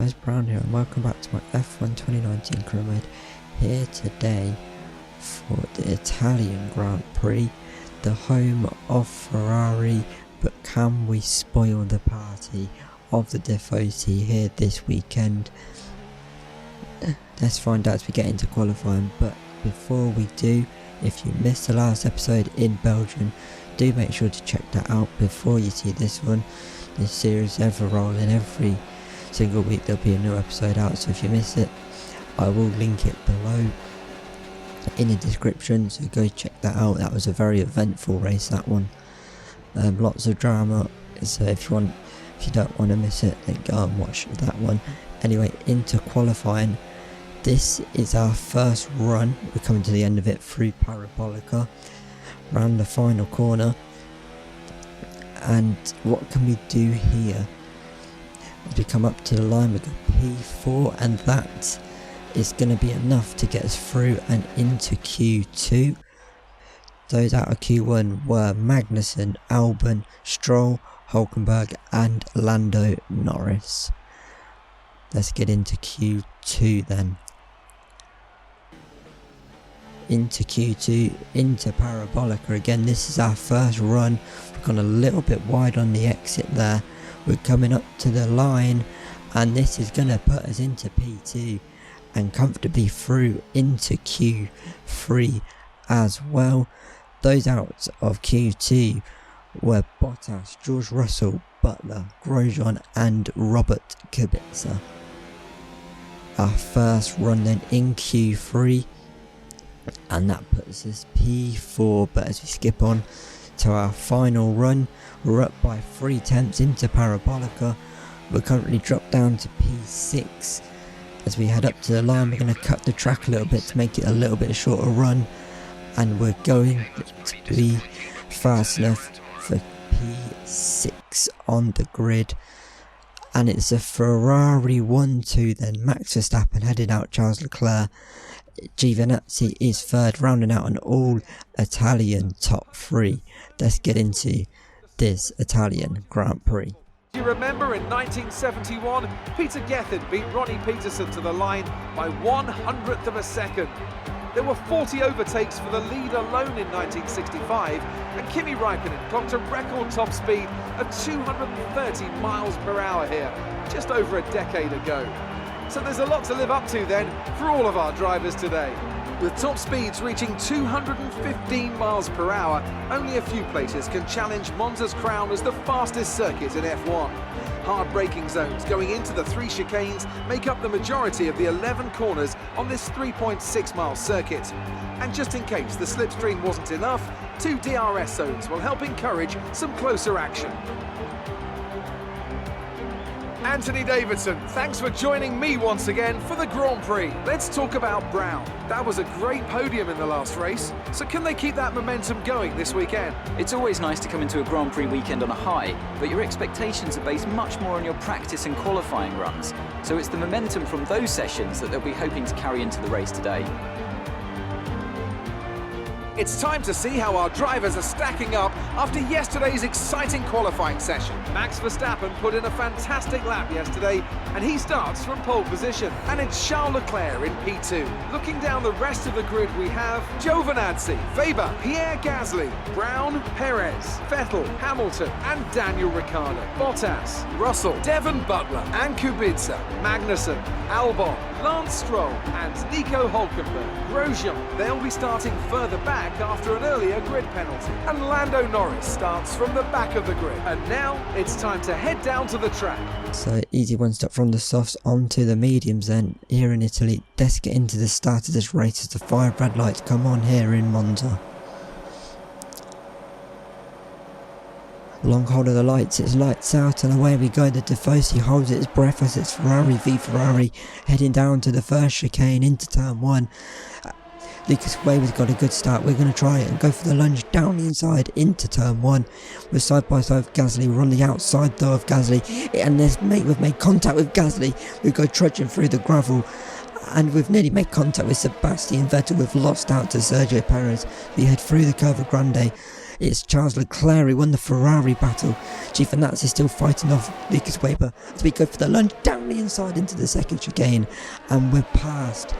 Guys, Brown here and welcome back to my F1 2019 career mode here today for the Italian Grand Prix, the home of Ferrari. But can we spoil the party of the Tifosi here this weekend? Let's find out as we get into qualifying. But before we do, if you missed the last episode in Belgium, do make sure to check that out before you see this one. This series ever rolling every single week. There'll be a new episode out, so if you miss it, I will link it below in the description, so go check that out. That was a very eventful race, that one. Lots of drama, so if you don't want to miss it, then go and watch that one. Anyway, into qualifying. This is our first run. We're coming to the end of it through Parabolica, round the final corner. And what can we do here? As we come up to the line, we got P4, and that is going to be enough to get us through and into Q2. Those out of Q1 were Magnussen, Albon, Stroll, Hulkenberg and Lando Norris. Let's get into Q2 then. Into Q2, into Parabolica again. This is our first run. We've gone a little bit wide on the exit there. We're coming up to the line, and this is going to put us into P2 and comfortably through into Q3 as well. Those out of Q2 were Bottas, George Russell, Butler, Grosjean and Robert Kubica. Our first run then in Q3, and that puts us P4. But as we skip on to our final run, we're up by 3 tenths into Parabolica. We're currently dropped down to P6. As we head up to the line, we're going to cut the track a little bit to make it a little bit shorter run, and we're going to be fast enough for P6 on the grid. And it's a Ferrari 1-2 then. Max Verstappen heading out Charles Leclurc. Giovinazzi is third, rounding out an all Italian top 3. Let's get into this Italian Grand Prix. Do you remember in 1971, Peter Gethin beat Ronnie Peterson to the line by 1/100th of a second. There were 40 overtakes for the lead alone in 1965, and Kimi Raikkonen clocked a record top speed of 230 miles per hour here, just over a decade ago. So there's a lot to live up to then for all of our drivers today. With top speeds reaching 215 miles per hour, only a few places can challenge Monza's crown as the fastest circuit in F1. Hard braking zones going into the 3 chicanes make up the majority of the 11 corners on this 3.6 mile circuit. And just in case the slipstream wasn't enough, 2 DRS zones will help encourage some closer action. Anthony Davidson, thanks for joining me once again for the Grand Prix. Let's talk about Brown. That was a great podium in the last race, so can they keep that momentum going this weekend? It's always nice to come into a Grand Prix weekend on a high, but your expectations are based much more on your practice and qualifying runs. So it's the momentum from those sessions that they'll be hoping to carry into the race today. It's time to see how our drivers are stacking up after yesterday's exciting qualifying session. Max Verstappen put in a fantastic lap yesterday, and he starts from pole position. And it's Charles Leclurc in P2. Looking down the rest of the grid, we have Giovinazzi, Weber, Pierre Gasly, Brown, Perez, Vettel, Hamilton and Daniel Ricciardo, Bottas, Russell, Devon Butler and Kubica, Magnussen, Albon, Lance Stroll and Nico Hulkenberg. Grosjean, they'll be starting further back after an earlier grid penalty. And Lando Norris starts from the back of the grid. And now it's time to head down to the track. So easy one stop from the softs onto the mediums then here in Italy. Let's get into the start of this race as the 5 red lights come on here in Monza. Long hold of the lights, it's lights out and away we go. The Tifosi holds its breath as it's Ferrari v Ferrari heading down to the first chicane into turn 1. Lucas Weber's got a good start. We're going to try it and go for the lunge down the inside into turn 1. We're side by side with Gasly. We're on the outside though of Gasly, and we've made contact with Gasly. We go trudging through the gravel, and we've nearly made contact with Sebastian Vettel. We've lost out to Sergio Perez. We head through the Curva Grande It's Charles Leclurc who won the Ferrari battle. Giovinazzi is still fighting off Lucas Weber as we go for the lunge down the inside into the second chicane, and we're past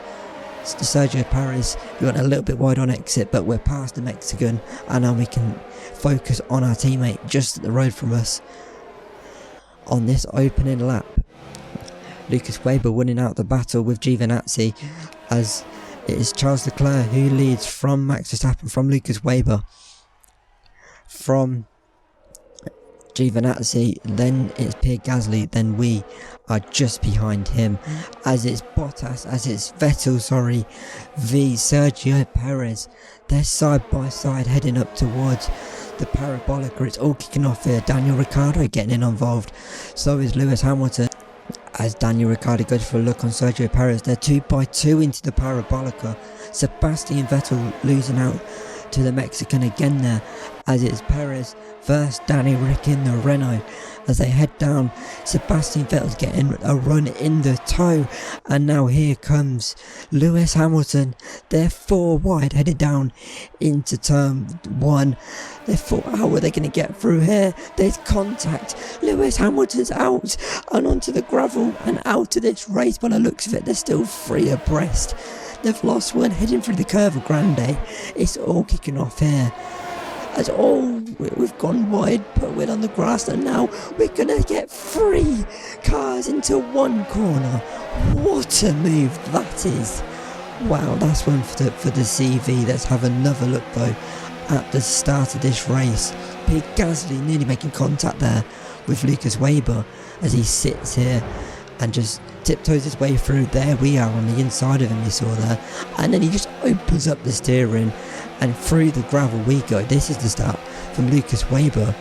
Sergio Perez. We went a little bit wide on exit, but we're past the Mexican, and now we can focus on our teammate just at the road from us on this opening lap. Lucas Weber winning out the battle with Giovinazzi, as it is Charles Leclerc who leads from Max Verstappen, from Lucas Weber, from Giovinazzi, then it's Pierre Gasly, then we are just behind him, as it's Bottas, as it's Vettel, v Sergio Perez. They're side by side heading up towards the Parabolica. It's all kicking off here. Daniel Ricciardo getting involved, so is Lewis Hamilton, as Daniel Ricciardo goes for a look on Sergio Perez. They're 2 by 2 into the Parabolica. Sebastian Vettel losing out to the Mexican again there, as it's Perez versus Danny Rick in the Renault. As they head down, Sebastian Vettel's getting a run in the toe, and now here comes Lewis Hamilton. They're 4 wide headed down into turn 1. They thought, how are they going to get through here? There's contact. Lewis Hamilton's out and onto the gravel and out of this race. By the looks of it, they're still 3 abreast. They've lost one heading through the curve of Grande. It's all kicking off here. As we've gone wide, put it on the grass, and now we're gonna get 3 cars into 1 corner. What a move that is! Wow, that's one for the CV. Let's have another look though at the start of this race. Pierre Gasly nearly making contact there with Lucas Weber as he sits here and just tiptoes his way through. There we are on the inside of him, you saw there, and then he just opens up the steering and through the gravel we go. This is the start from Lucas Weber.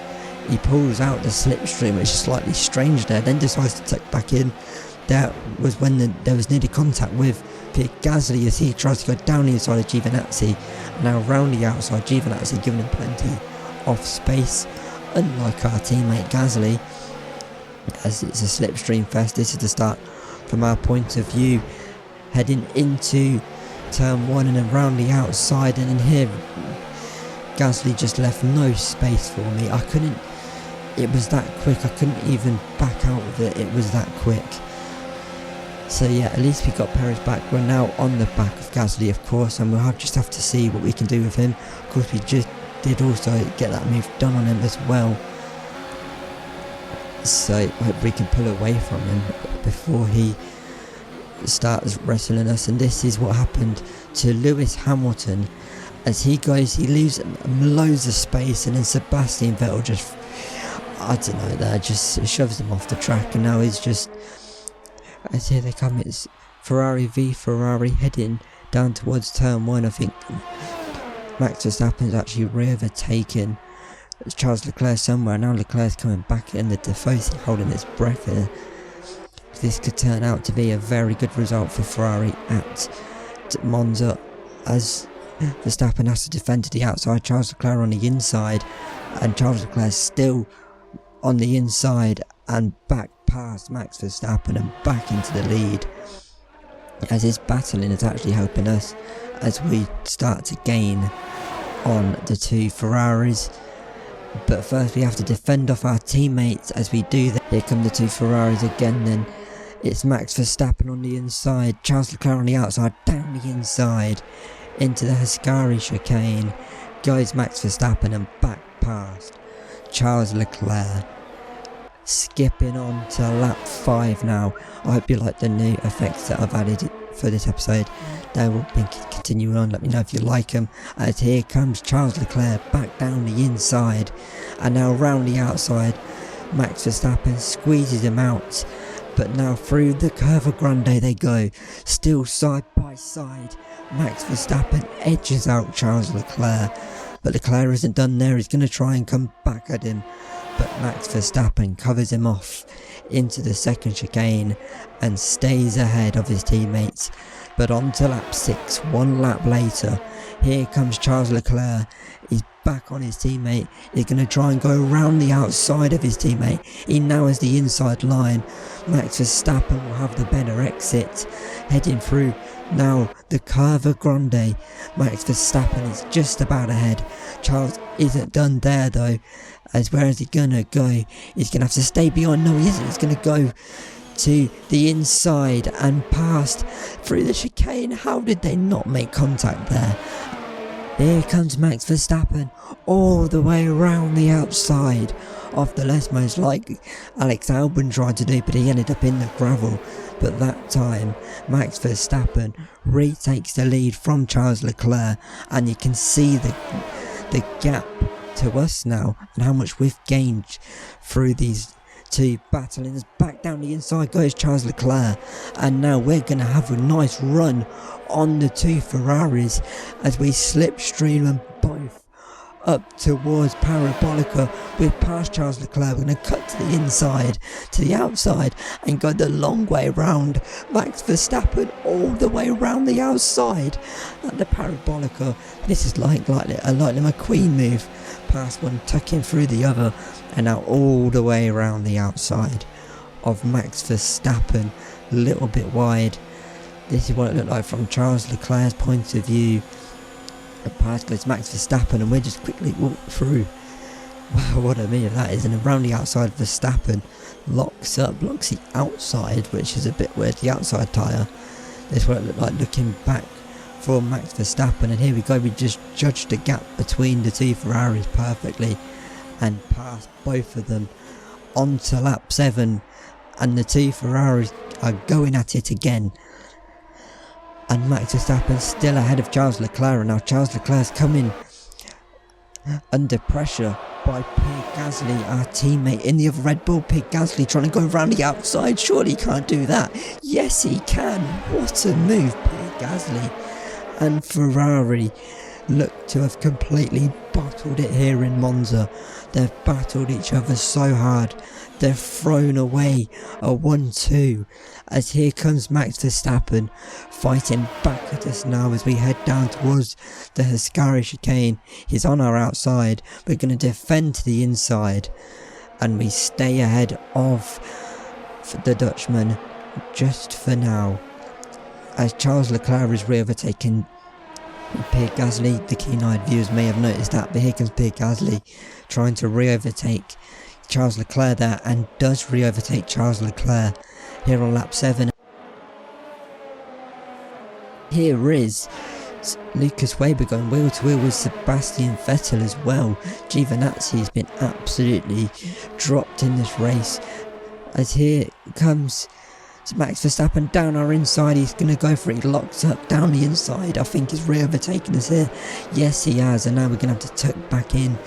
He pulls out the slipstream, which is slightly strange there, then decides to tuck back in. That was when there was nearly contact with Pierre Gasly as he tries to go down the inside of Giovinazzi, and now round the outside. Giovinazzi giving him plenty of space, unlike our teammate Gasly, as it's a slipstream fest. This is the start from our point of view, heading into turn 1 and then round the outside, and in here Gasly just left no space for me. It was that quick, I couldn't even back out of it was that quick. So yeah, at least we got Perez back. We're now on the back of Gasly, of course, and we'll just have to see what we can do with him. Of course, we just did also get that move done on him as well, so I hope we can pull away from him before he starts wrestling us. And this is what happened to Lewis Hamilton, as he loses loads of space, and then Sebastian Vettel just, I don't know, there just shoves him off the track, and now he's just, as here they come, it's Ferrari v Ferrari heading down towards turn 1. I think Max Verstappen's actually overtaken Charles Leclerc somewhere. Now Leclerc's coming back in the Tifosi, holding his breath here. This could turn out to be a very good result for Ferrari at Monza, as Verstappen has to defend to the outside, Charles Leclerc on the inside, and Charles Leclerc still on the inside and back past Max Verstappen and back into the lead, as his battling is actually helping us as we start to gain on the 2 Ferraris. But first we have to defend off our teammates. As we do that, here come the 2 Ferraris again. Then it's Max Verstappen on the inside, Charles Leclerc on the outside, down the inside into the Ascari chicane goes Max Verstappen and back past Charles Leclerc, skipping on to lap 5 now. I hope you like the new effects that I've added for this episode. They will be continuing on. Let me know if you like them, as here comes Charles Leclerc back down the inside, and now round the outside. Max Verstappen squeezes him out, but now through the Curva Grande they go, still side by side. Max Verstappen edges out Charles Leclerc, but Leclerc isn't done there. He's going to try and come back at him, but Max Verstappen covers him off into the second chicane and stays ahead of his teammates. But on to lap 6, 1 lap later, here comes Charles Leclerc. He's back on his teammate. He's going to try and go around the outside of his teammate. He now has the inside line. Max Verstappen will have the better exit, heading through now the Curva Grande. Max Verstappen is just about ahead. Charles isn't done there though, as where is he going to go? He's going to have to stay behind. No, he isn't. He's going to go to the inside and past through the chicane. How did they not make contact there? Here comes Max Verstappen all the way around the outside of the Lesmos, like Alex Albon tried to do, but he ended up in the gravel. But that time Max Verstappen retakes the lead from Charles Leclurc, and you can see the gap to us now and how much we've gained through these two battling. Back down the inside goes Charles Leclurc, and now we're going to have a nice run on the two Ferraris as we slipstream them both up towards Parabolica. We're past Charles Leclurc. We're going to cut to the inside, to the outside, and go the long way around Max Verstappen all the way around the outside at the Parabolica. This is like a Lightning McQueen move. Past one, tucking through the other, and now all the way around the outside of Max Verstappen, a little bit wide. This is what it looked like from Charles Leclerc's point of view. Past goes Max Verstappen, and we're just quickly walk through. Wow, what a minute that is. And around the outside, Verstappen blocks the outside, which is a bit weird, the outside tyre. This is what it looked like looking back for Max Verstappen, and here we go. We just judged the gap between the two Ferraris perfectly and passed both of them onto lap 7, and the two Ferraris are going at it again. And Max Verstappen still ahead of Charles Leclerc. Now Charles Leclerc's coming under pressure by Pierre Gasly, our teammate in the other Red Bull. Pierre Gasly trying to go around the outside. Surely he can't do that. Yes, he can. What a move, Pierre Gasly. And Ferrari look to have completely bottled it here in Monza. They've battled each other so hard. They've thrown away a 1-2. As here comes Max Verstappen fighting back at us now as we head down towards the Husqvarna chicane. He's on our outside. We're going to defend to the inside, and we stay ahead of the Dutchman just for now, as Charles Leclerc is re-overtaking Pierre Gasly. The keen-eyed viewers may have noticed that, but here comes Pierre Gasly trying to re-overtake Charles Leclerc there, and does re-overtake Charles Leclerc here on lap 7. Here is Lucas Weber going wheel to wheel with Sebastian Vettel as well. Giovinazzi has been absolutely dropped in this race, as here comes Max Verstappen down our inside. He's going to go for it. He locks up down the inside. I think he's re-overtaken us here. Yes, he has, and now we're going to have to tuck back in,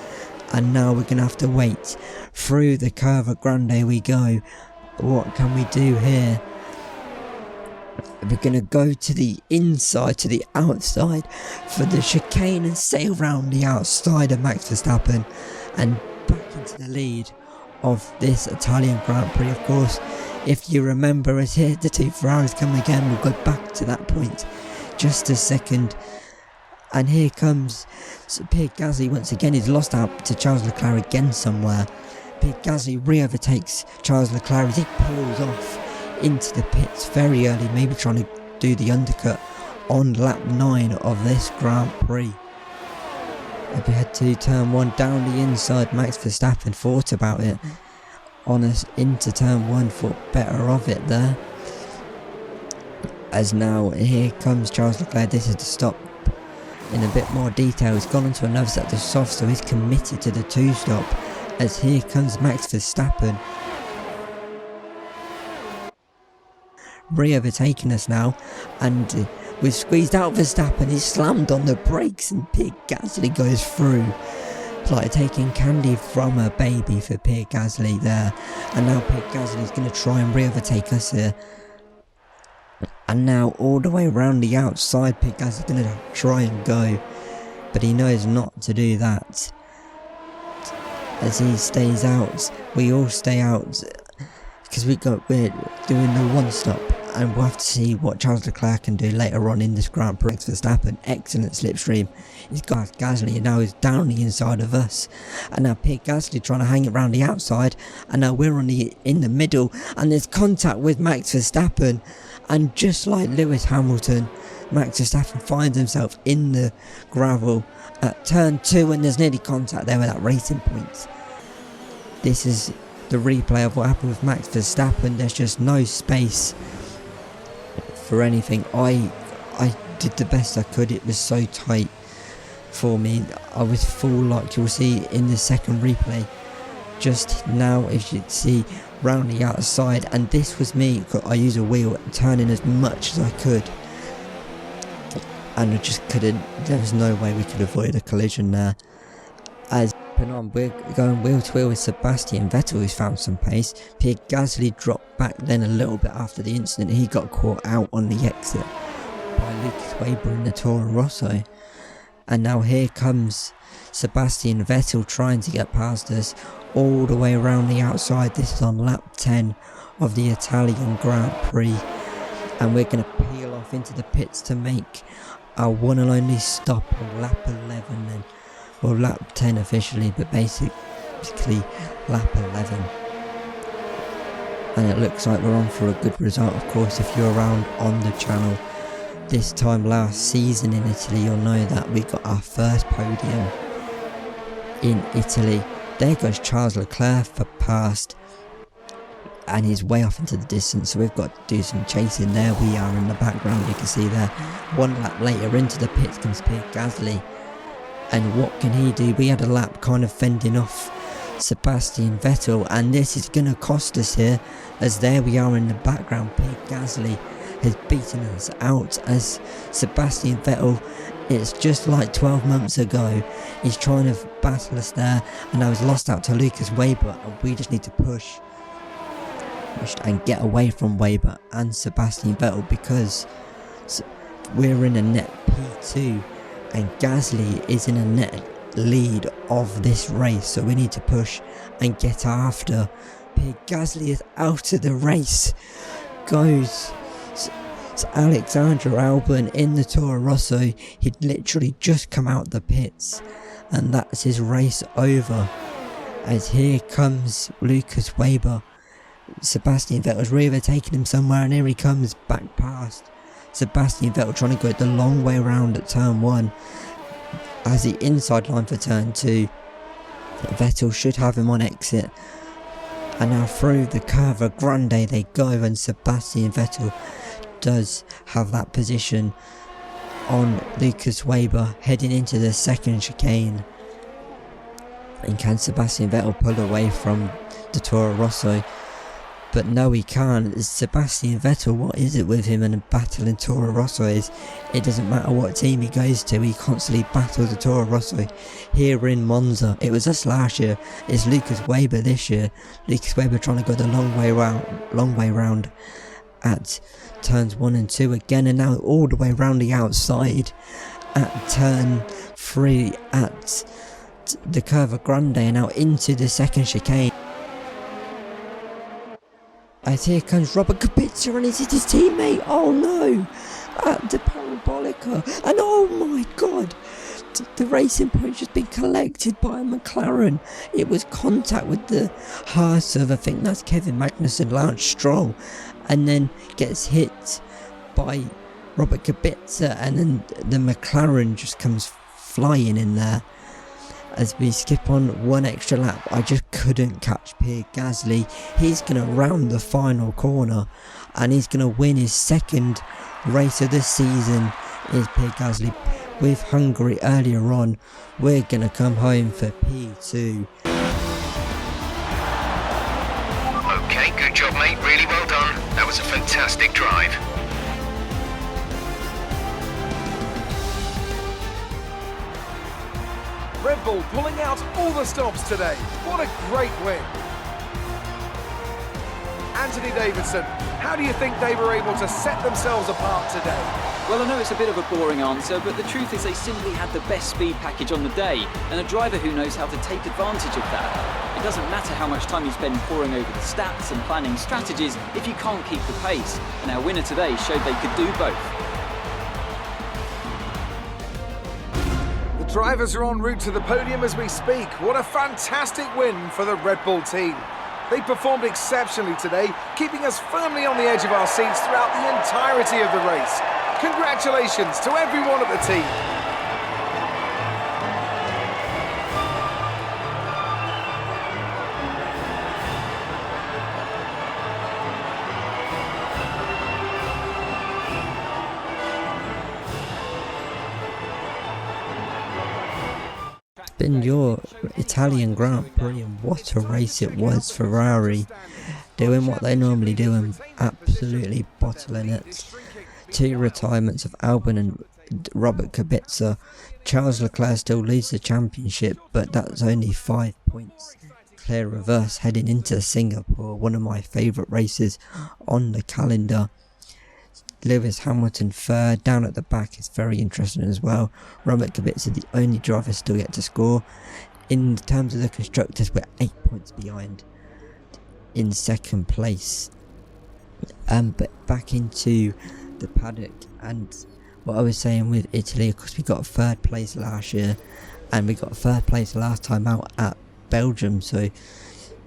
and now we're going to have to wait. Through the Curva Grande we go. What can we do here? We're going to go to the inside, to the outside for the chicane, and sail round the outside of Max Verstappen and back into the lead of this Italian Grand Prix. Of course, if you remember us here, the two Ferraris come again. We'll go back to that point just a second. And here comes Pierre Gasly once again. He's lost out to Charles Leclerc again somewhere. Pierre Gasly re-overtakes Charles Leclerc as he pulls off into the pits very early, maybe trying to do the undercut on lap 9 of this Grand Prix. As we head to turn 1 down the inside, Max Verstappen thought about it on us into turn 1, thought better of it there. As now here comes Charles Leclerc. This is the stop in a bit more detail. He's gone into another set of softs, so he's committed to the 2-stop. As here comes Max Verstappen, re-overtaking us now, and we've squeezed out Verstappen. He's slammed on the brakes, and Pierre Gasly goes through. It's like taking candy from a baby for Pierre Gasly there. And now Pierre Gasly is going to try and re-overtake us here. And now all the way around the outside, Pierre Gasly is going to try and go, but he knows not to do that. As he stays out, we all stay out, because we're doing the 1-stop and we'll have to see what Charles Leclurc can do later on in this Grand Prix. Verstappen, excellent slipstream. He's got Gasly, and now he's down the inside of us, and now Pierre Gasly trying to hang it around the outside, and now we're in the middle, and there's contact with Max Verstappen, and just like Lewis Hamilton, Max Verstappen finds himself in the gravel at turn 2, and there's nearly contact there with that Racing Points. This is the replay of what happened with Max Verstappen. There's just no space for anything. I did the best I could. It was so tight for me. I was full, like you'll see in the second replay just now, if you see, round the outside, and this was me. I used a wheel turning as much as I could, and I just couldn't. There was no way we could avoid a collision there. As on, we're going wheel to wheel with Sebastian Vettel, who's found some pace. Pierre Gasly dropped back then a little bit after the incident. He got caught out on the exit by Lucas Weber in the Toro Rosso, and now here comes Sebastian Vettel trying to get past us all the way around the outside. This is on lap 10 of the Italian Grand Prix, and we're going to peel off into the pits to make our one and only stop on lap 11 then. Well, lap 10 officially, but basically lap 11. And it looks like we're on for a good result. Of course, if you're around on the channel this time last season in Italy, you'll know that we got our first podium in Italy. There goes Charles Leclurc for past, and he's way off into the distance, so we've got to do some chasing there. We are in the background, you can see there. One lap later into the pits comes Pierre Gasly. And what can he do? We had a lap kind of fending off Sebastian Vettel, and this is going to cost us here, as there we are in the background. Pierre Gasly has beaten us out, as Sebastian Vettel, it's just like 12 months ago. He's trying to battle us there, and I was lost out to Lucas Weber, and we just need to push and get away from Weber and Sebastian Vettel, because we're in a net P2. And Gasly is in a net lead of this race, so we need to push and get after. Pierre Gasly is out of the race. Goes Alexander Albon in the Toro Rosso. He'd literally just come out the pits, and that's his race over. As here comes Lucas Weber. Sebastian Vettel's re-overtaking him somewhere, and here he comes back past Sebastian Vettel, trying to go the long way around at turn 1 as the inside line for turn 2. Vettel should have him on exit, and now through the Curva Grande they go, and Sebastian Vettel does have that position on Lucas Weber heading into the second chicane. And can Sebastian Vettel pull away from the Toro Rosso? But no, he can't. It's Sebastian Vettel. What is it with him and a battle in Toro Rosso? Is it doesn't matter what team he goes to, he constantly battles the Toro Rosso. Here in Monza, it was us last year. It's Lucas Weber this year. Lucas Weber trying to go the long way round at turns 1 and 2 again, and now all the way around the outside at turn 3 at the Curva Grande, and now into the second chicane. As here comes Robert Kubica, and is it his teammate? Oh no! At the Parabolica, and oh my god! The Racing Point has been collected by a McLaren. It was contact with the Haas of, I think that's Kevin Magnussen, Lance Stroll, and then gets hit by Robert Kubica, and then the McLaren just comes flying in there. As we skip on one extra lap, I just couldn't catch Pierre Gasly. He's going to round the final corner, and he's going to win his second race of the season. Is Pierre Gasly with Hungary earlier on. We're going to come home for P2. Okay, good job mate, really well done. That was a fantastic drive. Red Bull pulling out all the stops today. What a great win. Anthony Davidson, how do you think they were able to set themselves apart today? Well, I know it's a bit of a boring answer, but the truth is they simply had the best speed package on the day, and a driver who knows how to take advantage of that. It doesn't matter how much time you spend poring over the stats and planning strategies if you can't keep the pace, and our winner today showed they could do both. The drivers are en route to the podium as we speak. What a fantastic win for the Red Bull team. They performed exceptionally today, keeping us firmly on the edge of our seats throughout the entirety of the race. Congratulations to everyone at the team. Been your Italian Grand Prix, and what a race it was. Ferrari doing what they normally do and absolutely bottling it. 2 retirements of Albon and Robert Kubica. Charles Leclurc still leads the championship, but that's only 5 points clear reverse heading into Singapore, one of my favourite races on the calendar. Lewis Hamilton third, down at the back is very interesting as well. Robert Kubica the only driver still yet to score. In terms of the constructors, we're 8 points behind in second place. But back into the paddock, and what I was saying with Italy, of course we got 3rd place last year and we got 3rd place last time out at Belgium, so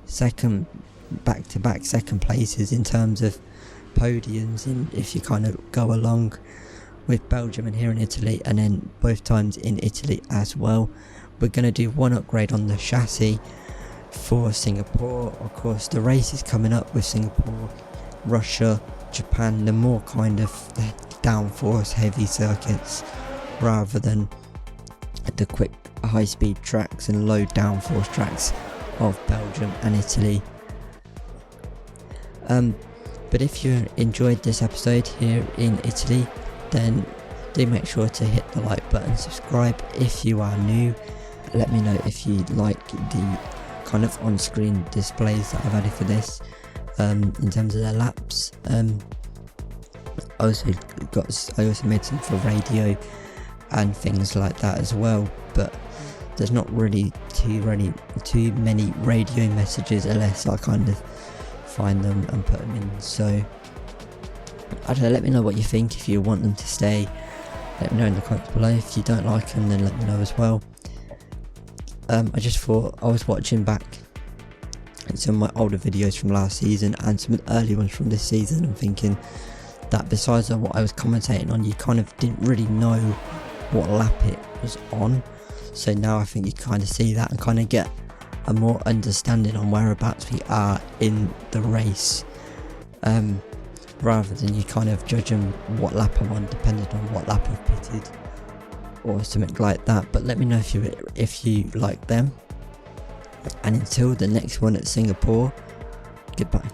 second back-to-back second places in terms of podiums, and if you kind of go along with Belgium and here in Italy, and then both times in Italy as well. We're going to do one upgrade on the chassis for Singapore. Of course the race is coming up with Singapore, Russia, Japan, the more kind of downforce heavy circuits rather than the quick high speed tracks and low downforce tracks of Belgium and Italy. But if you enjoyed this episode here in Italy, then do make sure to hit the like button, subscribe if you are new. Let me know if you like the kind of on-screen displays that I've added for this, in terms of the laps. I also made some for radio and things like that as well, but there's not really too many radio messages unless I kind of find them and put them in. So I don't know, let me know what you think. If you want them to stay, let me know in the comments below. If you don't like them, then let me know as well. I just thought, I was watching back some of my older videos from last season and some early ones from this season, and thinking that besides what I was commentating on, you kind of didn't really know what lap it was on. So now I think you kind of see that and kind of get a more understanding on whereabouts we are in the race, rather than you kind of judging what lap I'm on depending on what lap I've pitted or something like that. But let me know if you like them, and until the next one at Singapore, goodbye.